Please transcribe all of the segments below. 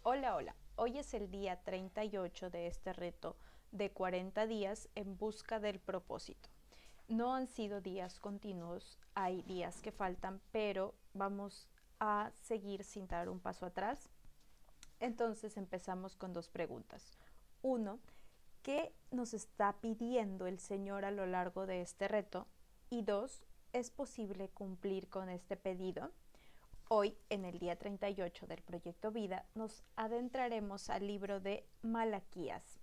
Hola, hola. Hoy es el día 38 de este reto de 40 días en busca del propósito. No han sido días continuos, hay días que faltan, pero vamos a seguir sin dar un paso atrás. Entonces empezamos con dos preguntas. Uno, ¿qué nos está pidiendo el Señor a lo largo de este reto? Y dos, ¿es posible cumplir con este pedido? Hoy, en el día 38 del Proyecto Vida, nos adentraremos al libro de Malaquías.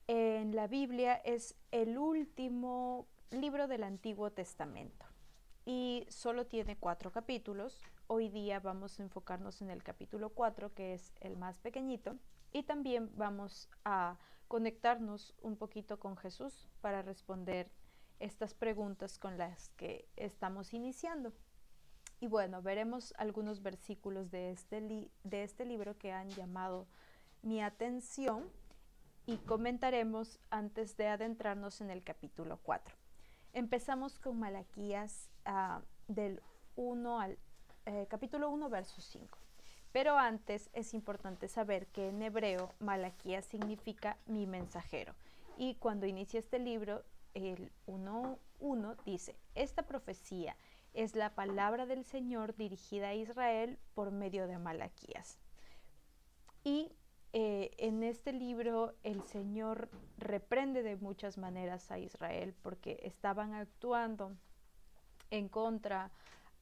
En la Biblia es el último libro del Antiguo Testamento y solo tiene 4 capítulos. Hoy día vamos a enfocarnos en el capítulo 4, que es el más pequeñito, y también vamos a conectarnos un poquito con Jesús para responder estas preguntas con las que estamos iniciando. Y bueno, veremos algunos versículos de este libro que han llamado mi atención y comentaremos antes de adentrarnos en el capítulo 4. Empezamos con Malaquías del 1 al capítulo 1, verso 5. Pero antes es importante saber que en hebreo Malaquías significa mi mensajero. Y cuando inicia este libro, el 1.1 dice, esta profecía es la palabra del Señor dirigida a Israel por medio de Malaquías. Y en este libro el Señor reprende de muchas maneras a Israel porque estaban actuando en contra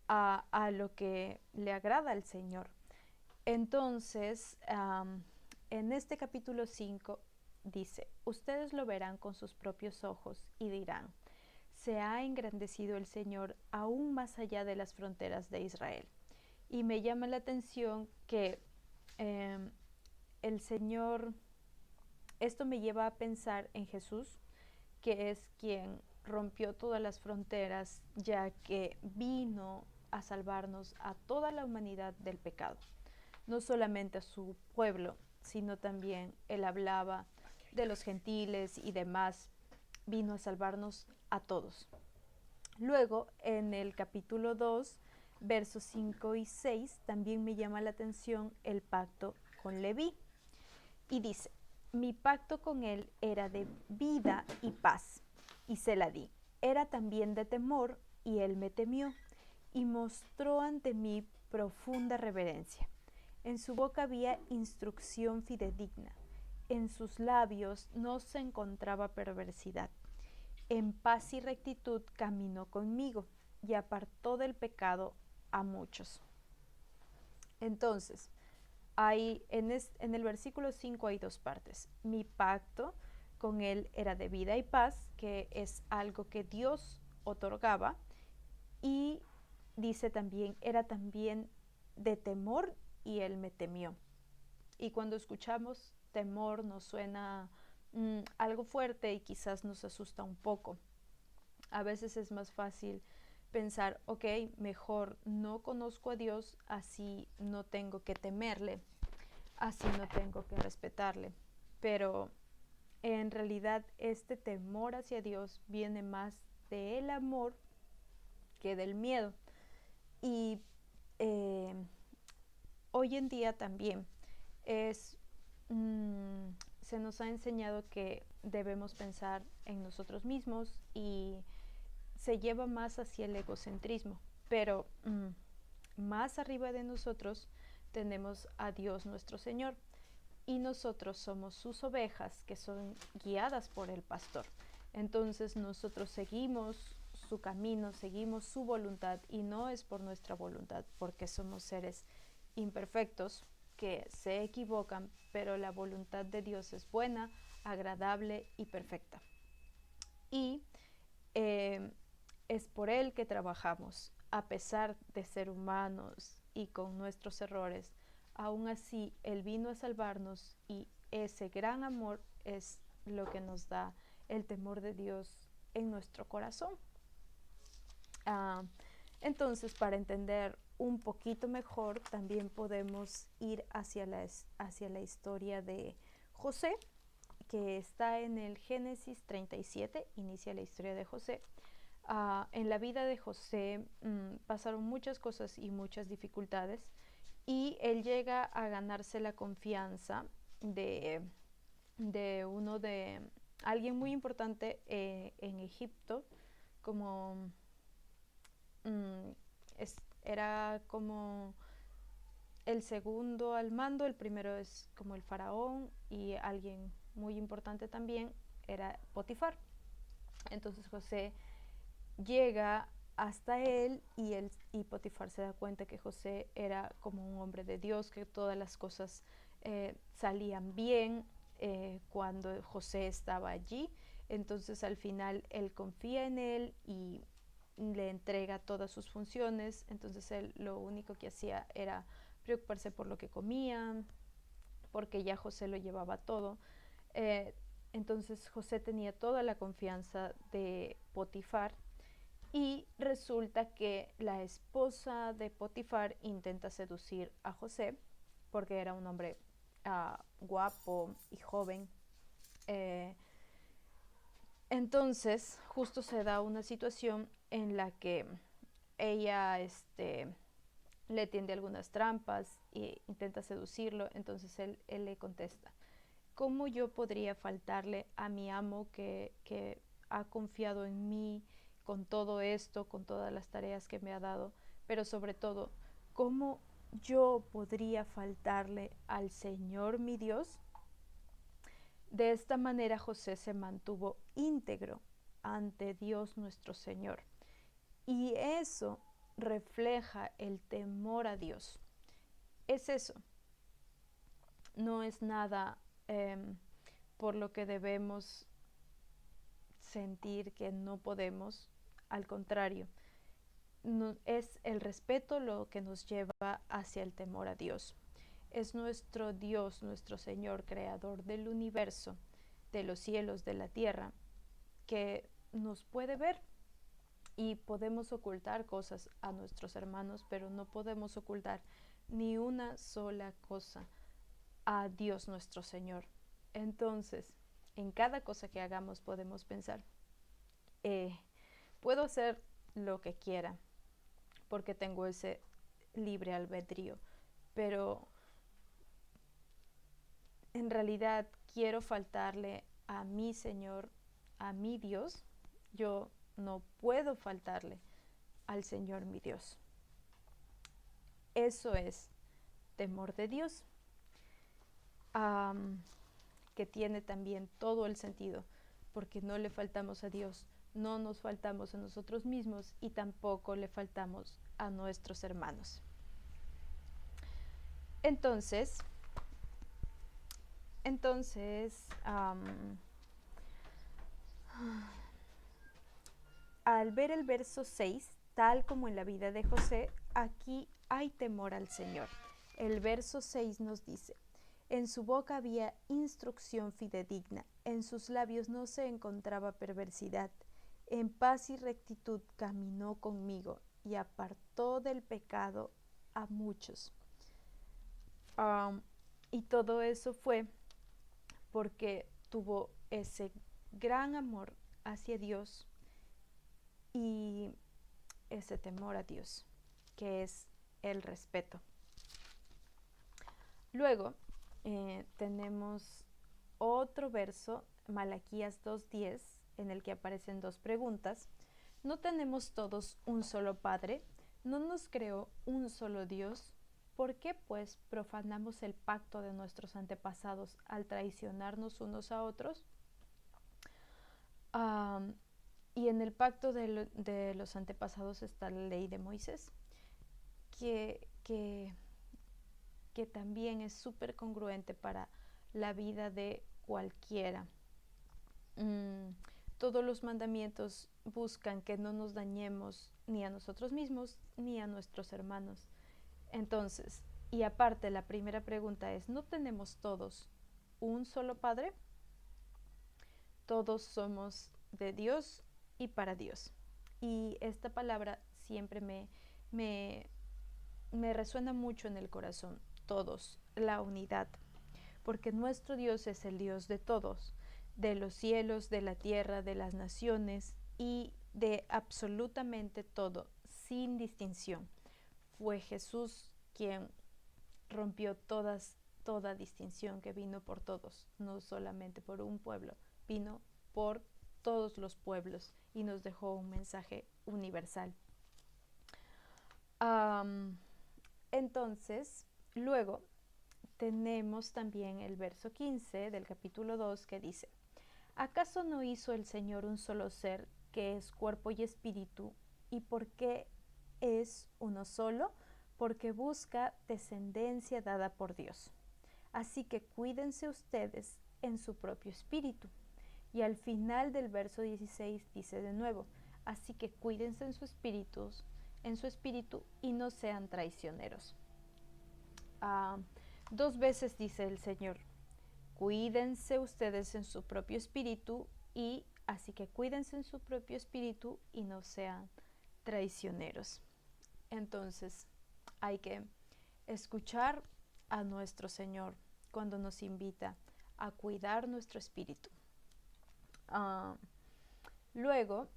a lo que le agrada al Señor. Entonces, en este capítulo 5 dice, ustedes lo verán con sus propios ojos y dirán, se ha engrandecido el Señor aún más allá de las fronteras de Israel. Y me llama la atención que eh, el Señor, esto me lleva a pensar en Jesús, que es quien rompió todas las fronteras, ya que vino a salvarnos a toda la humanidad del pecado. No solamente a su pueblo, sino también él hablaba de los gentiles y demás, vino a salvarnos a todos. Luego, en el capítulo 2, versos 5 y 6, también me llama la atención el pacto con Leví. Y dice, mi pacto con él era de vida y paz, y se la di. Era también de temor, y él me temió, y mostró ante mí profunda reverencia. En su boca había instrucción fidedigna, en sus labios no se encontraba perversidad. En paz y rectitud caminó conmigo, y apartó del pecado a muchos. Entonces, en el versículo 5 hay dos partes. Mi pacto con él era de vida y paz, que es algo que Dios otorgaba, y dice también, era también de temor y él me temió. Y cuando escuchamos temor nos suena algo fuerte y quizás nos asusta un poco. A veces es más fácil pensar, ok, mejor no conozco a Dios, así no tengo que temerle, así no tengo que respetarle. Pero en realidad este temor hacia Dios viene más del amor que del miedo. Y eh, hoy en día también es, se nos ha enseñado que debemos pensar en nosotros mismos y se lleva más hacia el egocentrismo, pero más arriba de nosotros tenemos a Dios nuestro Señor y nosotros somos sus ovejas que son guiadas por el pastor. Entonces nosotros seguimos su camino, seguimos su voluntad y no es por nuestra voluntad, porque somos seres imperfectos que se equivocan, pero la voluntad de Dios es buena, agradable y perfecta. Y eh, es por Él que trabajamos, a pesar de ser humanos y con nuestros errores. Aún así, Él vino a salvarnos y ese gran amor es lo que nos da el temor de Dios en nuestro corazón. Ah, entonces, para entender un poquito mejor, también podemos ir hacia la historia de José, que está en el Génesis 37, inicia la historia de José. En la vida de José pasaron muchas cosas y muchas dificultades, y él llega a ganarse la confianza de, de alguien muy importante en Egipto, como mm, era como el segundo al mando. El primero es como el faraón, y alguien muy importante también era Potifar. Entonces José llega hasta él, y Potifar se da cuenta que José era como un hombre de Dios, que todas las cosas salían bien cuando José estaba allí. Entonces al final él confía en él y le entrega todas sus funciones. Entonces él lo único que hacía era preocuparse por lo que comían, porque ya José lo llevaba todo. Eh, entonces José tenía toda la confianza de Potifar, y resulta que la esposa de Potifar intenta seducir a José porque era un hombre guapo y joven. Eh, entonces justo se da una situación en la que ella le tiende algunas trampas e intenta seducirlo. Entonces él le contesta: ¿cómo yo podría faltarle a mi amo que ha confiado en mí con todo esto, con todas las tareas que me ha dado? Pero sobre todo, ¿cómo yo podría faltarle al Señor mi Dios? De esta manera José se mantuvo íntegro ante Dios nuestro Señor. Y eso refleja el temor a Dios. Es eso. No es nada por lo que debemos sentir que no podemos. Al contrario, no, es el respeto lo que nos lleva hacia el temor a Dios. Es nuestro Dios, nuestro Señor, creador del universo, de los cielos, de la tierra, que nos puede ver, y podemos ocultar cosas a nuestros hermanos, pero no podemos ocultar ni una sola cosa a Dios nuestro Señor. Entonces, en cada cosa que hagamos podemos pensar, puedo hacer lo que quiera porque tengo ese libre albedrío, pero en realidad quiero faltarle a mi Señor, a mi Dios. Yo no puedo faltarle al Señor mi Dios. Eso es temor de Dios, que tiene también todo el sentido, porque no le faltamos a Dios, no nos faltamos a nosotros mismos, y tampoco le faltamos a nuestros hermanos. Entonces, al ver el verso 6, tal como en la vida de José, aquí hay temor al Señor. El verso 6 nos dice: en su boca había instrucción fidedigna, en sus labios no se encontraba perversidad. En paz y rectitud caminó conmigo, y apartó del pecado a muchos. Y todo eso fue porque tuvo ese gran amor hacia Dios y ese temor a Dios, que es el respeto. Luego tenemos otro verso, Malaquías 2:10, en el que aparecen dos preguntas. ¿No tenemos todos un solo Padre? ¿No nos creó un solo Dios? ¿Por qué, pues, profanamos el pacto de nuestros antepasados al traicionarnos unos a otros? Y en el pacto de los antepasados está la ley de Moisés, que también es súper congruente para la vida de cualquiera. Todos los mandamientos buscan que no nos dañemos ni a nosotros mismos ni a nuestros hermanos. Entonces, y aparte, la primera pregunta es: ¿no tenemos todos un solo Padre? Todos somos de Dios y para Dios. Y esta palabra siempre me resuena mucho en el corazón. Todos, la unidad. Porque nuestro Dios es el Dios de todos, de los cielos, de la tierra, de las naciones y de absolutamente todo, sin distinción. Fue Jesús quien rompió toda distinción, que vino por todos, no solamente por un pueblo, vino por todos los pueblos y nos dejó un mensaje universal. Entonces, luego tenemos también el verso 15 del capítulo 2 que dice: ¿acaso no hizo el Señor un solo ser que es cuerpo y espíritu? ¿Y por qué es uno solo? Porque busca descendencia dada por Dios. Así que cuídense ustedes en su propio espíritu. Y al final del verso 16 dice de nuevo: así que cuídense en su espíritu y no sean traicioneros. 2 veces dice el Señor: cuídense ustedes en su propio espíritu, y así que cuídense en su propio espíritu y no sean traicioneros. Entonces hay que escuchar a nuestro Señor cuando nos invita a cuidar nuestro espíritu. Luego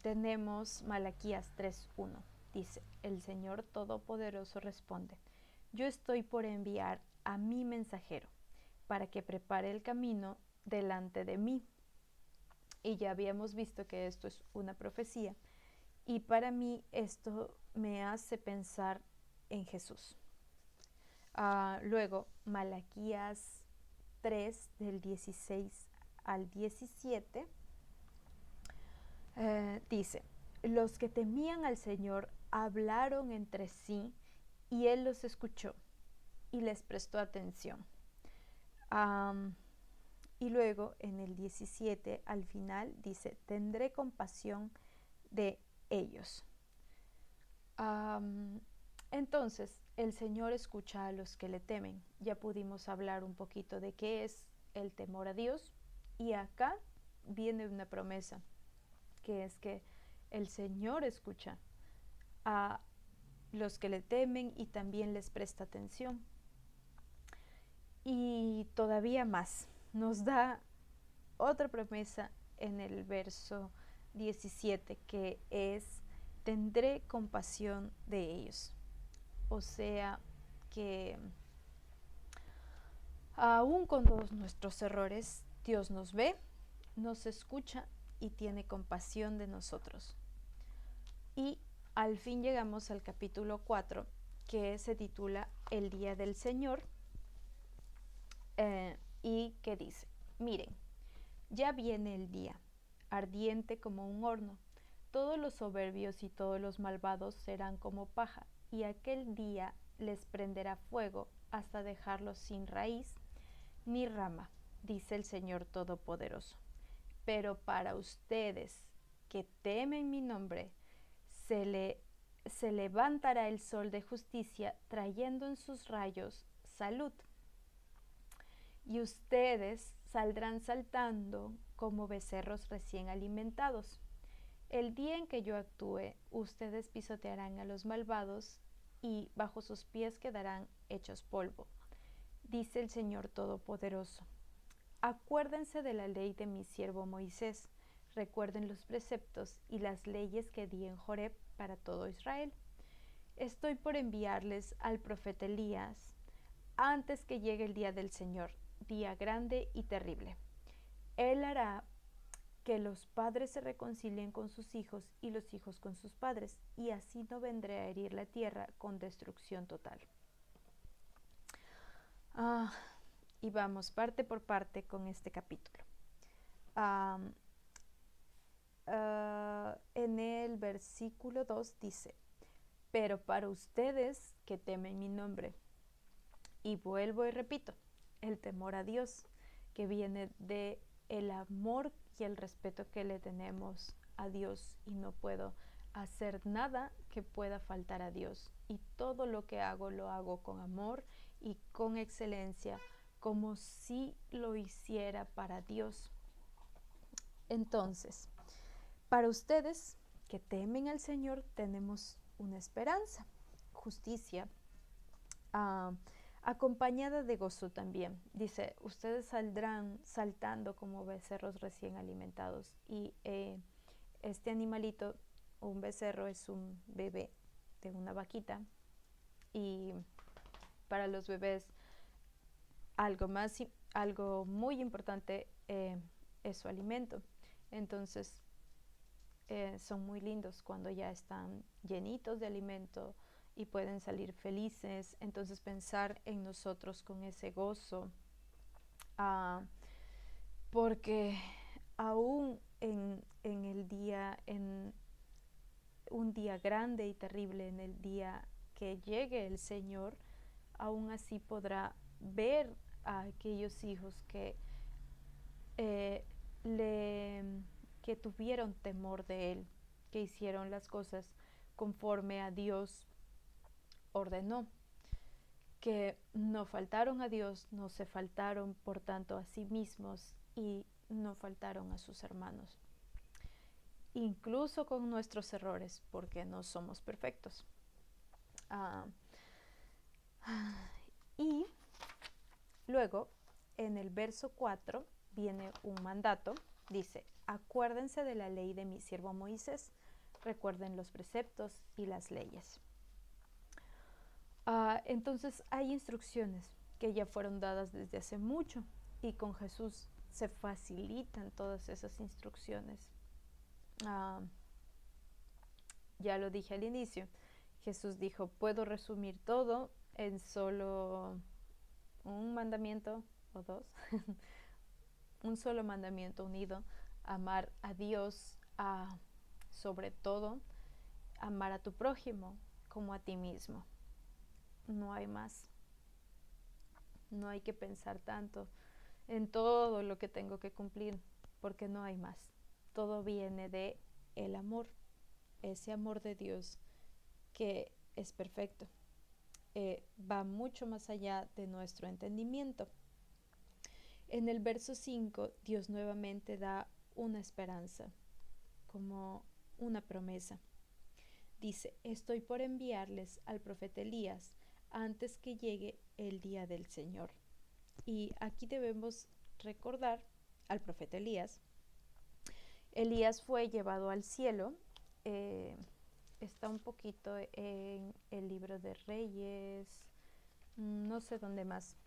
tenemos Malaquías 3:1. Dice: el Señor Todopoderoso responde: yo estoy por enviar a mi mensajero para que prepare el camino delante de mí. Y ya habíamos visto que esto es una profecía, y para mí esto me hace pensar en Jesús. Luego, Malaquías 3, del 16 al 17, dice: los que temían al Señor hablaron entre sí, y Él los escuchó y les prestó atención. Y luego en el 17 al final dice: tendré compasión de ellos. Entonces el Señor escucha a los que le temen. Ya pudimos hablar un poquito de qué es el temor a Dios, y acá viene una promesa, que es que el Señor escucha a los que le temen y también les presta atención. Y todavía más, nos da otra promesa en el verso 17, que es: tendré compasión de ellos. O sea que aún con todos nuestros errores, Dios nos ve, nos escucha y tiene compasión de nosotros. Y al fin llegamos al capítulo 4, que se titula El Día del Señor, y que dice: miren, ya viene el día, ardiente como un horno. Todos los soberbios y todos los malvados serán como paja, y aquel día les prenderá fuego hasta dejarlos sin raíz ni rama, dice el Señor Todopoderoso. Pero para ustedes que temen mi nombre, se levantará el sol de justicia, trayendo en sus rayos salud. Y ustedes saldrán saltando como becerros recién alimentados. El día en que yo actúe, ustedes pisotearán a los malvados y bajo sus pies quedarán hechos polvo, dice el Señor Todopoderoso. Acuérdense de la ley de mi siervo Moisés, recuerden los preceptos y las leyes que di en Joreb para todo Israel. Estoy por enviarles al profeta Elías antes que llegue el día del Señor, día grande y terrible. Él hará que los padres se reconcilien con sus hijos y los hijos con sus padres, y así no vendré a herir la tierra con destrucción total. Y vamos parte por parte con este capítulo. En el versículo 2 dice: pero para ustedes que temen mi nombre. Y vuelvo y repito, el temor a Dios, que viene de el amor y el respeto que le tenemos a Dios, y no puedo hacer nada que pueda faltar a Dios, y todo lo que hago lo hago con amor y con excelencia, como si lo hiciera para Dios. Entonces, para ustedes que temen al Señor, tenemos una esperanza, justicia, acompañada de gozo también. Dice: ustedes saldrán saltando como becerros recién alimentados. Y este animalito, un becerro, es un bebé de una vaquita, y Para los bebés, algo muy importante es su alimento. Entonces, son muy lindos cuando ya están llenitos de alimento y pueden salir felices. Entonces, pensar en nosotros con ese gozo, porque aún en el día, en un día grande y terrible, en el día que llegue el Señor, aún así podrá ver a aquellos hijos eh, le, que tuvieron temor de Él, que hicieron las cosas conforme a Dios ordenó, que no faltaron a Dios, no se faltaron por tanto a sí mismos y no faltaron a sus hermanos, incluso con nuestros errores, porque no somos perfectos. Y luego, en el verso 4, viene un mandato. Dice: acuérdense de la ley de mi siervo Moisés, recuerden los preceptos y las leyes. Entonces hay instrucciones que ya fueron dadas desde hace mucho, y con Jesús se facilitan todas esas instrucciones. Ya lo dije al inicio, Jesús dijo: puedo resumir todo en solo un mandamiento o dos, un solo mandamiento unido: amar a Dios sobre todo, amar a tu prójimo como a ti mismo. No hay más. No hay que pensar tanto en todo lo que tengo que cumplir, porque no hay más. Todo viene de el amor, ese amor de Dios que es perfecto. Va mucho más allá de nuestro entendimiento. En el verso 5, Dios nuevamente da una esperanza, como una promesa. Dice: estoy por enviarles al profeta Elías antes que llegue el día del Señor. Y aquí debemos recordar al profeta Elías. Elías fue llevado al cielo. Está un poquito en el libro de Reyes, no sé dónde más,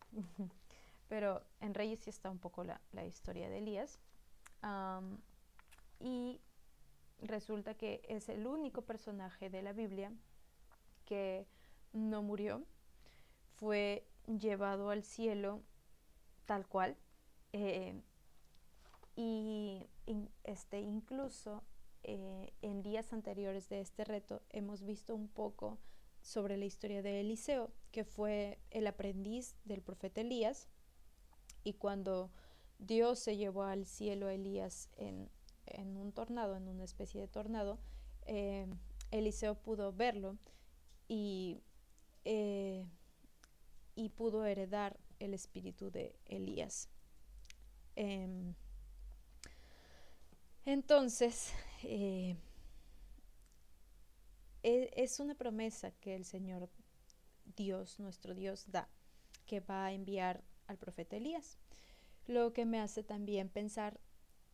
pero en Reyes sí está un poco la historia de Elías. Y resulta que es el único personaje de la Biblia que no murió, fue llevado al cielo tal cual. Incluso en días anteriores de este reto hemos visto un poco sobre la historia de Eliseo, que fue el aprendiz del profeta Elías, y cuando Dios se llevó al cielo a Elías en un tornado, en una especie de tornado, Eliseo pudo verlo y pudo heredar el espíritu de Elías. Entonces, es una promesa que el Señor Dios, nuestro Dios, da, que va a enviar al profeta Elías, lo que me hace también pensar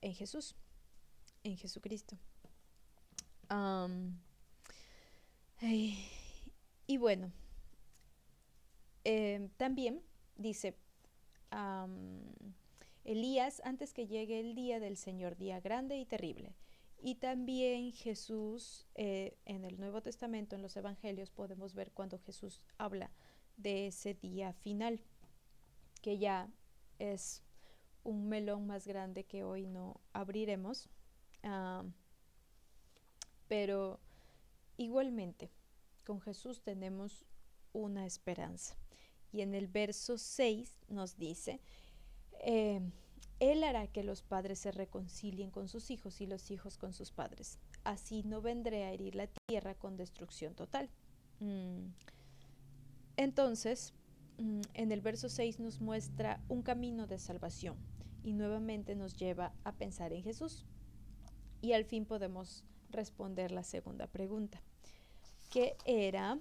en Jesús, en Jesucristo. Y bueno, también dice Elías antes que llegue el día del Señor, día grande y terrible. Y también Jesús, en el Nuevo Testamento, en los Evangelios, podemos ver cuando Jesús habla de ese día final, que ya es un melón más grande que hoy no abriremos. Pero igualmente, con Jesús tenemos una esperanza. Y en el verso 6 nos dice: Él hará que los padres se reconcilien con sus hijos y los hijos con sus padres. Así no vendré a herir la tierra con destrucción total. Entonces, en el verso 6 nos muestra un camino de salvación y nuevamente nos lleva a pensar en Jesús. Y al fin podemos responder la segunda pregunta, que era: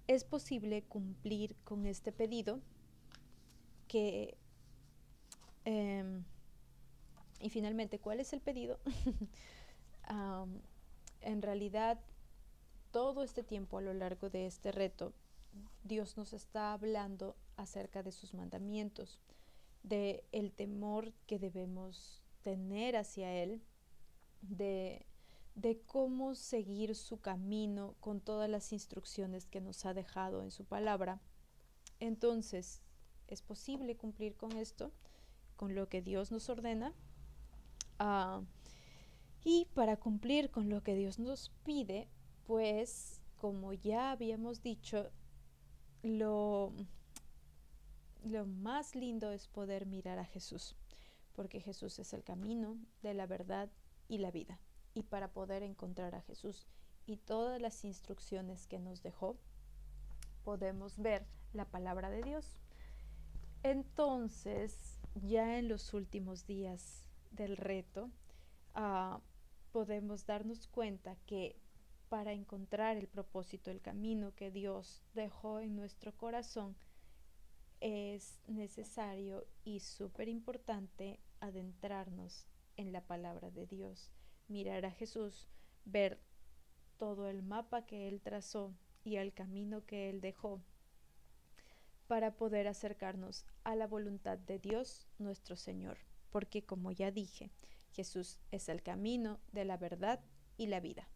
¿es posible cumplir con este pedido? Y finalmente, ¿cuál es el pedido? En realidad, todo este tiempo a lo largo de este reto, Dios nos está hablando acerca de sus mandamientos, de el temor que debemos tener hacia Él, de, de cómo seguir su camino con todas las instrucciones que nos ha dejado en su palabra. Entonces, ¿es posible cumplir con esto, con lo que Dios nos ordena? Uh, y para cumplir con lo que Dios nos pide, pues, como ya habíamos dicho, lo más lindo es poder mirar a Jesús, porque Jesús es el camino de la verdad y la vida. Y para poder encontrar a Jesús y todas las instrucciones que nos dejó, podemos ver la palabra de Dios. Entonces, ya en los últimos días del reto, podemos darnos cuenta que para encontrar el propósito, el camino que Dios dejó en nuestro corazón, es necesario y súper importante adentrarnos en la palabra de Dios, mirar a Jesús, ver todo el mapa que Él trazó y el camino que Él dejó para poder acercarnos a la voluntad de Dios nuestro Señor, porque como ya dije, Jesús es el camino de la verdad y la vida.